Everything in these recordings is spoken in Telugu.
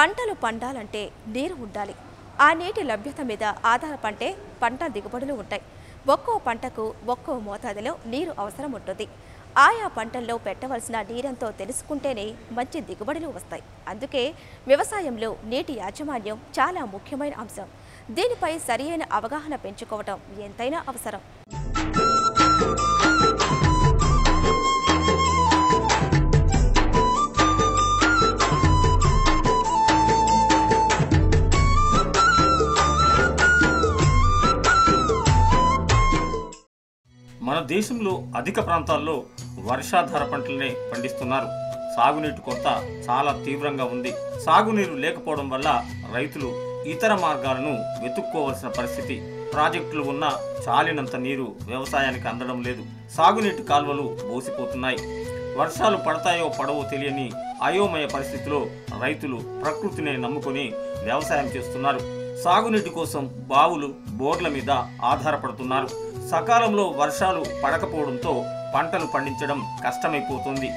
పంటలు పండాలంటే నీరు ఉండాలి. ఆ నీటి లభ్యత మీద ఆధారపంటే పంట దిగుబడులు ఉంటాయి. ఒక్కో పంటకు ఒక్కో మోతాదులో నీరు అవసరం ఉంటుంది. ఆయా పంటల్లో పెట్టవలసిన నీరంతో తెలుసుకుంటేనే మంచి దిగుబడులు వస్తాయి. అందుకే వ్యవసాయంలో నీటి యాజమాన్యం చాలా ముఖ్యమైన అంశం. దీనిపై సరియైన అవగాహన పెంచుకోవటం ఎంతైనా అవసరం. మన దేశంలో అధిక ప్రాంతాల్లో వర్షాధార పంటలనే పండిస్తున్నారు. సాగునీటి కొరత చాలా తీవ్రంగా ఉంది. సాగునీరు లేకపోవడం వల్ల రైతులు ఇతర మార్గాలను వెతుక్కోవాల్సిన పరిస్థితి. ప్రాజెక్టులు ఉన్నా చాలినంత నీరు వ్యవసాయానికి అందడం లేదు. సాగునీటి కాల్వలు బోసిపోతున్నాయి. వర్షాలు పడతాయో పడవో తెలియని అయోమయ పరిస్థితిలో రైతులు ప్రకృతిని నమ్ముకొని వ్యవసాయం చేస్తున్నారు. సాగునీటి కోసం బావులు, బోర్ల మీద ఆధారపడుతున్నారు. సకాలంలో వర్షాలు పడకపోవడంతో పంటలు పండించడం కష్టమైపోతుంది.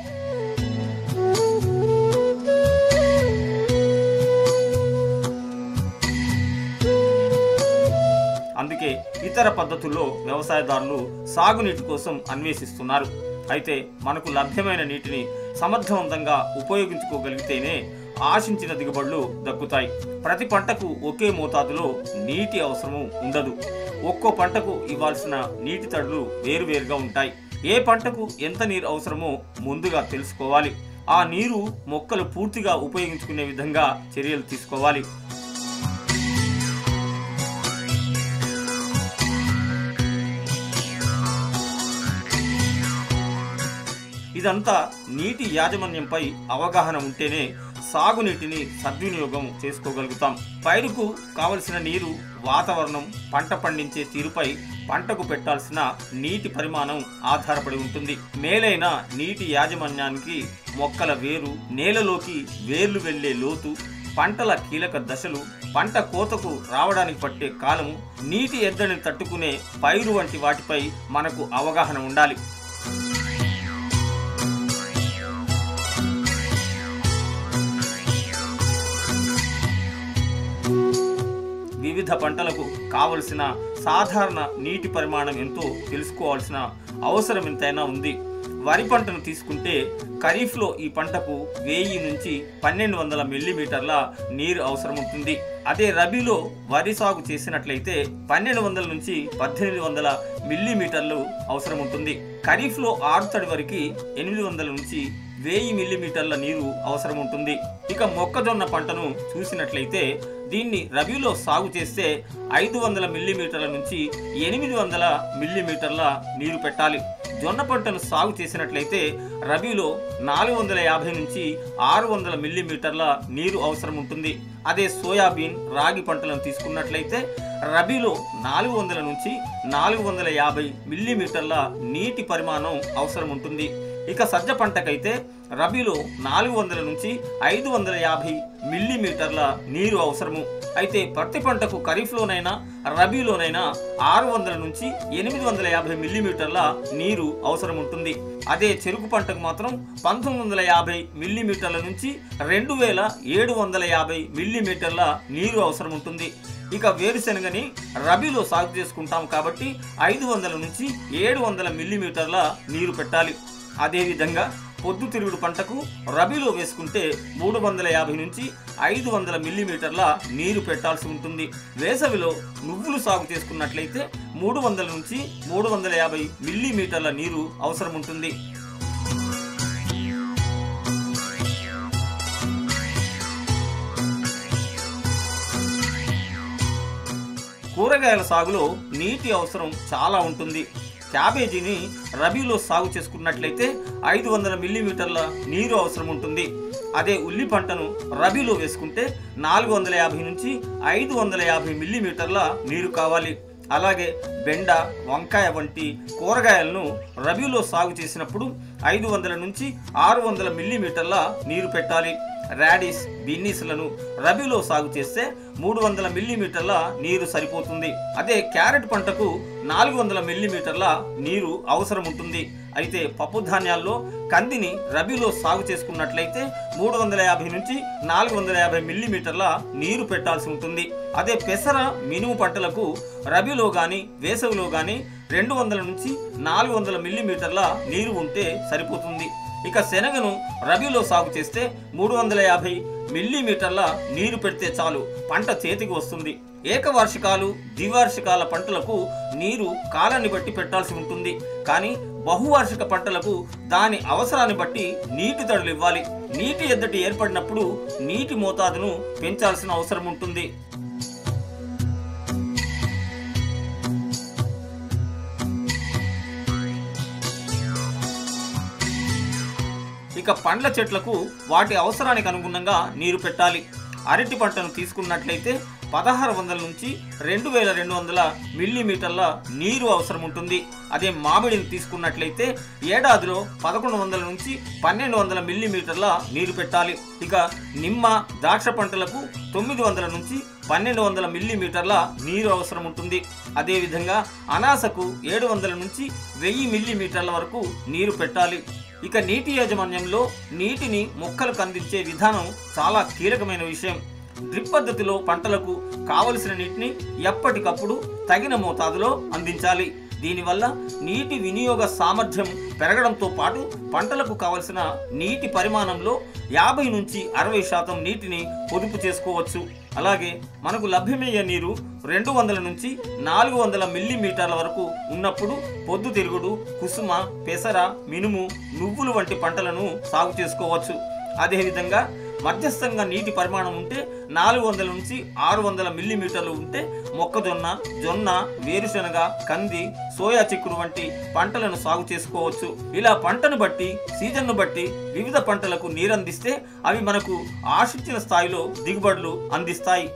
అందుకే ఇతర పద్ధతుల్లో వ్యవసాయదారులు సాగునీటి కోసం అన్వేషిస్తున్నారు. అయితే మనకు లభ్యమైన నీటిని సమర్థవంతంగా ఉపయోగించుకోగలిగితేనే ఆశించిన దిగుబడులు దక్కుతాయి. ప్రతి పంటకు ఒకే మోతాదులో నీటి అవసరము ఉండదు. ఒక్కో పంటకు ఇవ్వాల్సిన నీటి తడులు వేరువేరుగా ఉంటాయి. ఏ పంటకు ఎంత నీరు అవసరమో ముందుగా తెలుసుకోవాలి. ఆ నీరు మొక్కలు పూర్తిగా ఉపయోగించుకునే విధంగా చర్యలు తీసుకోవాలి. ఇదంతా నీటి యాజమాన్యంపై అవగాహన ఉంటేనే సాగునీటిని సద్వినియోగం చేసుకోగలుగుతాం. పైరుకు కావలసిన నీరు, వాతావరణం, పంట పండించే తీరుపై పంటకు పెట్టాల్సిన నీటి పరిమాణం ఆధారపడి ఉంటుంది. మేలైన నీటి యాజమాన్యానికి మొక్కల వేరు, నేలలోకి వేర్లు వెళ్లే లోతు, పంటల కీలక దశలు, పంట కోతకు రావడానికి పట్టే కాలము, నీటి ఎద్దడిని తట్టుకునే పైరు వంటి వాటిపై మనకు అవగాహన ఉండాలి. వివిధ పంటలకు కావలసిన సాధారణ నీటి పరిమాణం ఎంతో తెలుసుకోవాల్సిన అవసరం ఎంతైనా ఉంది. వరి పంటను తీసుకుంటే ఖరీఫ్లో ఈ పంటకు 1000 నుంచి 1200 మిల్లీమీటర్ల నీరు అవసరం ఉంటుంది. అదే రబీలో వరి సాగు చేసినట్లయితే 1200 నుంచి 1800 మిల్లీమీటర్లు అవసరం ఉంటుంది. ఖరీఫ్లో ఆరుతడి వరికి 800 నుంచి 1000 మిల్లీమీటర్ల నీరు అవసరం ఉంటుంది. ఇక మొక్కజొన్న పంటను చూసినట్లయితే దీన్ని రబీలో సాగు చేస్తే 500 మిల్లీమీటర్ల నుంచి 800 మిల్లీమీటర్ల నీరు పెట్టాలి. జొన్న పంటను సాగు చేసినట్లయితే రబీలో 450 నుంచి 600 మిల్లీమీటర్ల నీరు అవసరం ఉంటుంది. అదే సోయాబీన్, రాగి పంటలను తీసుకున్నట్లయితే రబీలో 400 నుంచి 450 మిల్లీమీటర్ల నీటి పరిమాణం అవసరం ఉంటుంది. ఇక సజ్జ పంటకైతే రబీలో 400 నుంచి 550 మిల్లీమీటర్ల నీరు అవసరము. అయితే ప్రతి పంటకు ఖరీఫ్లోనైనా రబీలోనైనా 600 నుంచి 850 మిల్లీమీటర్ల నీరు అవసరం ఉంటుంది. అదే చెరుకు పంటకు మాత్రం 1950 మిల్లీమీటర్ల నుంచి 2750 మిల్లీమీటర్ల నీరు అవసరం ఉంటుంది. ఇక వేరుశెనగని రబీలో సాగు చేసుకుంటాం కాబట్టి 500 నుంచి 700 మిల్లీమీటర్ల నీరు పెట్టాలి. అదేవిధంగా పొద్దుతిరుగుడు పంటకు రబీలో వేసుకుంటే 350 నుంచి 500 మిల్లీమీటర్ల నీరు పెట్టాల్సి ఉంటుంది. వేసవిలో నువ్వులు సాగు చేసుకున్నట్లయితే 300 నుంచి 350 మిల్లీమీటర్ల నీరు అవసరం ఉంటుంది. కూరగాయల సాగులో నీటి అవసరం చాలా ఉంటుంది. క్యాబేజీని రబీలో సాగు చేసుకున్నట్లయితే 500 మిల్లీమీటర్ల నీరు అవసరం ఉంటుంది. అదే ఉల్లి పంటను రబీలో వేసుకుంటే 450 నుంచి 550 మిల్లీమీటర్ల నీరు కావాలి. అలాగే బెండ, వంకాయ వంటి కూరగాయలను రబీలో సాగు చేసినప్పుడు 500 నుంచి 600 మిల్లీమీటర్ల నీరు పెట్టాలి. రాడిస్, బిన్నీస్లను రబీలో సాగు చేస్తే 300 మిల్లీమీటర్ల నీరు సరిపోతుంది. అదే క్యారెట్ పంటకు 400 మిల్లీమీటర్ల నీరు అవసరం ఉంటుంది. అయితే పప్పు ధాన్యాల్లో కందిని రబీలో సాగు చేసుకున్నట్లయితే 350 నుంచి 450 మిల్లీమీటర్ల నీరు పెట్టాల్సి ఉంటుంది. అదే పెసర, మినుము పంటలకు రబీలో కానీ వేసవిలో కానీ 200 నుంచి 400 మిల్లీమీటర్ల నీరు ఉంటే సరిపోతుంది. ఇక శనగను రబీలో సాగు చేస్తే 350 మిల్లీమీటర్ల నీరు పెడితే చాలు, పంట చేతికి వస్తుంది. ఏకవార్షికాలు, ద్వివార్షికాల పంటలకు నీరు కాలాన్ని బట్టి పెట్టాల్సి ఉంటుంది. కానీ బహువార్షిక పంటలకు దాని అవసరాన్ని బట్టి నీటి తడులు ఇవ్వాలి. నీటి ఎద్దటి ఏర్పడినప్పుడు నీటి మోతాదును పెంచాల్సిన అవసరం ఉంటుంది. ఇక పండ్ల చెట్లకు వాటి అవసరానికి అనుగుణంగా నీరు పెట్టాలి. అరటి పంటను తీసుకున్నట్లయితే 1600 నుంచి 2200 మిల్లీమీటర్ల నీరు అవసరం ఉంటుంది. అదే మామిడిని తీసుకున్నట్లయితే ఏడాదిలో 1100 నుంచి 1200 మిల్లీమీటర్ల నీరు పెట్టాలి. ఇక నిమ్మ, ద్రాక్ష పంటలకు 900 నుంచి 1200 మిల్లీమీటర్ల నీరు అవసరం ఉంటుంది. అదేవిధంగా అనాసకు 700 నుంచి 1000 మిల్లీమీటర్ల వరకు నీరు పెట్టాలి. ఇక నీటి యాజమాన్యంలో నీటిని మొక్కలకు అందించే విధానం చాలా కీలకమైన విషయం. డ్రిప్ పద్ధతిలో పంటలకు కావలసిన నీటిని ఎప్పటికప్పుడు తగిన మోతాదులో అందించాలి. దీనివల్ల నీటి వినియోగ సామర్థ్యం పెరగడంతో పాటు పంటలకు కావలసిన నీటి పరిమాణంలో 50 నుంచి 60% నీటిని పొదుపు చేసుకోవచ్చు. అలాగే మనకు లభ్యమయ్యే నీరు 200 నుంచి 400 మిల్లీమీటర్ల వరకు ఉన్నప్పుడు పొద్దుతిరుగుడు, కుసుమ, పెసర, మినుము, నువ్వులు వంటి పంటలను సాగు చేసుకోవచ్చు. అదేవిధంగా మధ్యస్థంగా నీటి పరిమాణం ఉంటే 400 నుంచి 600 మిల్లీమీటర్లు ఉంటే మొక్కజొన్న, జొన్న, వేరుశనగ, కంది, సోయా చిక్కుడు వంటి పంటలను సాగు చేసుకోవచ్చు. ఇలా పంటను బట్టి, సీజన్ను బట్టి వివిధ పంటలకు నీరందిస్తే అవి మనకు ఆశించిన స్థాయిలో దిగుబడులు అందిస్తాయి.